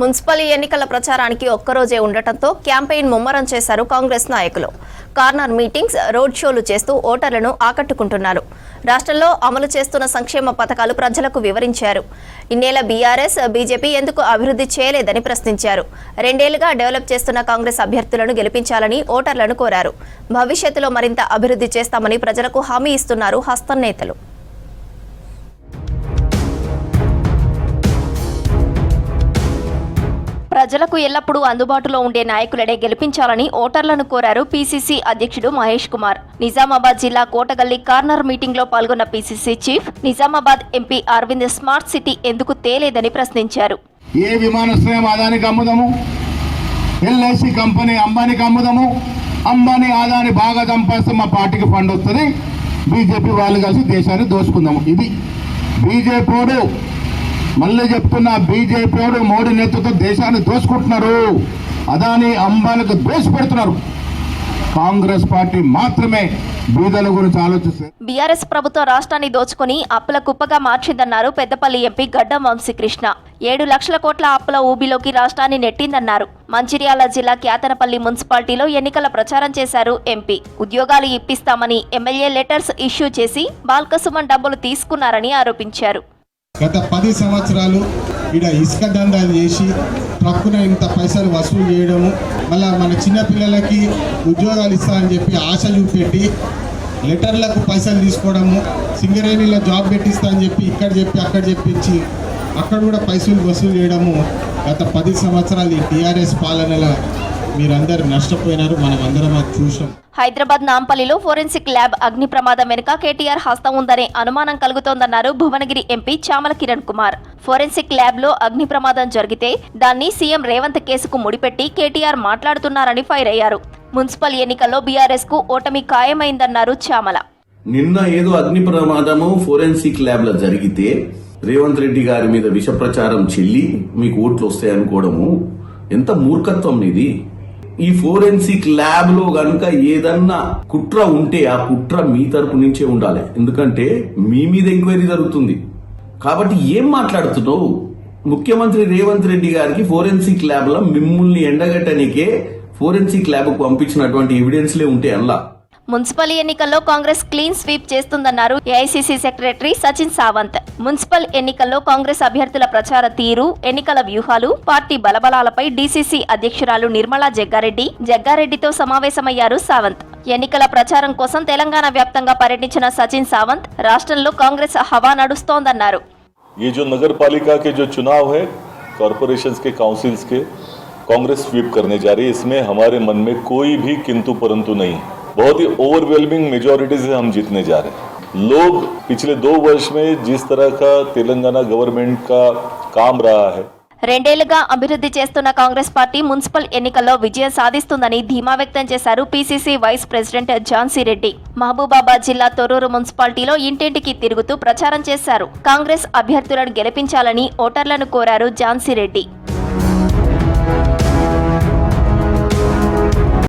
Municipal ఎన్నికల ప్రచారానికి ఒక్కరోజే ఉండటంతో క్యాంపెయిన్ ముమ్మరం చేశారు కాంగ్రెస్ నాయకులు. కార్నర్ మీటింగ్స్, రోడ్ షోలు చేస్తూ ఓటర్లను ఆకట్టుకుంటున్నారు. రాష్ట్రంలో అమలు చేస్తున్న సంక్షేమ పథకాలు ప్రజలకు వివరించారు. ఇన్నేళ్ల బీఆర్ఎస్, బీజేపీ ఎందుకు అభివృద్ధి చేయలేదని ప్రశ్నించారు. 2 ఏళ్లుగా డెవలప్ చేస్తున్న కాంగ్రెస్ అభ్యర్థులను గెలిపించాలని ఓటర్లను కోరారు. భవిష్యత్తులో మరింత అభివృద్ధి చేస్తామని ప్రజలకు హామీ ఇస్తున్నారు హస్తం నేతలు. ప్రజలకు ఎల్లప్పుడూ అందుబాటులో ఉండే నాయకులనే గెలిపించాలని ఓటర్లను కోరారు పీసీసీ అధ్యక్షుడు మహేష్ కుమార్. నిజామాబాద్ జిల్లా కోటగల్లి కార్నర్ మీటింగ్ లో పాల్గొన్న PCC chief Nizamabad MP Arvind smart city ఎందుకు తేలేదని ప్రశ్నించారు. ఏ విమానాశ్రయం అదానికి అమ్ముదాము, ఎల్ఐసి కంపెనీ అంబానీకి అమ్ముదాము, అంబానీ ఆదాని బాగా సంపాదిస్తే మా పార్టీకి ఫండ్ వస్తుంది, బీజేపీ వాళ్ళు కలిసి దేశాన్ని దోచుకుందాము. ఇది బీజేపీ. మళ్ళీ చెప్తున్నా, బీజేపీ మోడీ నేతృత్వం దేశాన్ని దోచుకుంటున్నారు, అదాని అంబాలకు దోషి పెడుతున్నారు. కాంగ్రెస్ పార్టీ మాత్రమే బీదల గురించి ఆలోచిస్తుంది. బీఆర్ఎస్ ప్రభుత్వం రాష్ట్రాన్ని దోచుకుని అప్పుల కుప్పగా మార్చిందన్నారు పెద్దపల్లి ఎంపీ గడ్డం వంశీకృష్ణ. 7 లక్షల కోట్ల అప్పుల ఊబిలోకి రాష్ట్రాన్ని నెట్టిందన్నారు. మంచిర్యాల జిల్లా క్యాతనపల్లి మున్సిపాలిటీలో ఎన్నికల ప్రచారం చేశారు ఎంపీ. ఉద్యోగాలు ఇప్పిస్తామని ఎమ్మెల్యే లెటర్స్ ఇష్యూ చేసి బాల్కసుమన్ డబ్బులు తీసుకున్నారని ఆరోపించారు. గత 10 సంవత్సరాలు ఇక్కడ ఇసుక దందాలు చేసి ట్రక్కున ఇంత పైసలు వసూలు చేయడము, మళ్ళీ మన చిన్నపిల్లలకి ఉద్యోగాలు ఇస్తామని చెప్పి ఆశ చూపెట్టి లెటర్లకు పైసలు తీసుకోవడము, సింగరేణిలో జాబ్ పెట్టిస్తా అని చెప్పి ఇక్కడ చెప్పి అక్కడ చెప్పించి అక్కడ కూడా పైసలు వసూలు చేయడము గత 10 సంవత్సరాలు ఈ టీఆర్ఎస్ పాలనలో మీరందరూ నష్టపోయినారు. మనం అందరం అది చూసాం. హైదరాబాద్ నాంపల్లిలో ఫోరెన్సిక్ ల్యాబ్ అగ్ని ప్రమాదం వెనుక కేటీఆర్ హస్తం ఉందనే అనుమానం కలుగుతోందన్నారు Bhuvanagiri MP Chamala Kiran Kumar. Forensic lab లో అగ్ని ప్రమాదం జరిగితే దాన్ని సీఎం రేవంత్ కేసుకు ముడిపెట్టి కేటీఆర్ మాట్లాడుతున్నారని ఫైర్ అయ్యారు. మున్సిపల్ ఎన్నికల్లో బీఆర్ఎస్ కు ఓటమి ఖాయమైందన్నారు చామల. నిన్న ఏదో అగ్ని ప్రమాదము ఫోరెన్సిక్ ల్యాబ్ లో జరిగితే రేవంత్ రెడ్డి గారి మీద విష ప్రచారం చెల్లి మీకు ఓట్లు వస్తాయనుకోవడము ఎంత మూర్ఖత్వం ఇది. ఈ ఫోరెన్సిక్ ల్యాబ్ లో గనుక ఏదన్నా కుట్ర ఉంటే ఆ కుట్ర మీ తరపు నుంచే ఉండాలి, ఎందుకంటే మీ మీద ఎంక్వైరీ జరుగుతుంది. కాబట్టి ఏం మాట్లాడుతున్నావు? ముఖ్యమంత్రి రేవంత్ రెడ్డి గారికి ఫోరెన్సిక్ ల్యాబ్ లో మిమ్మల్ని ఎండగట్టనికే ఫోరెన్సిక్ ల్యాబ్ కు పంపించినటువంటి ఎవిడెన్స్లే ఉంటే అలా. మున్సిపల్ ఎన్నికల్లో కాంగ్రెస్ క్లీన్ స్వీప్ చేస్తుందన్నారు AICC secretary Sachin Sawant. Municipal ఎన్నికల్లో కాంగ్రెస్ అభ్యర్థుల ప్రచార తీరు, ఎన్నికల వ్యూహాలు, పార్టీ బలబలాలపై డీసీసీ అధ్యక్షురాలు నిర్మలా జగ్గారెడ్డితో సమావేశమయ్యారు సావంత్. ఎన్నికల ప్రచారం కోసం తెలంగాణ వ్యాప్తంగా పర్యటించిన సచిన్ సావంత్ రాష్ట్రంలో కాంగ్రెస్ హవా నడుస్తోందన్నారు. ये जो नगर पालिका के जो चुनाव है, कॉर्पोरेशंस के, काउंसिल्स के, कांग्रेस स्वीप करने जा रही है. इसमें हमारे मन में कोई भी किंतु परंतु नहीं. बहुत ही ओवरवेलमिंग मेजॉरिटी से हम जीतने जा रहे हैं. लोग पिछले 2 वर्ष में जिस तरह का तेलंगाना गवर्नमेंट का काम रहा है, 2 ఏళ్లుగా అభివృద్ధి చేస్తున్న కాంగ్రెస్ పార్టీ మున్సిపల్ ఎన్నికల్లో విజయం సాధిస్తుందని ధీమా వ్యక్తం చేశారు PCC vice president Jhansi Reddy. Mahabubabad జిల్లా తొర్రూరు మున్సిపాలిటీలో ఇంటింటికి తిరుగుతూ ప్రచారం చేశారు. కాంగ్రెస్ అభ్యర్థులను గెలిపించాలని ఓటర్లను కోరారు ఝాన్సీ రెడ్డి.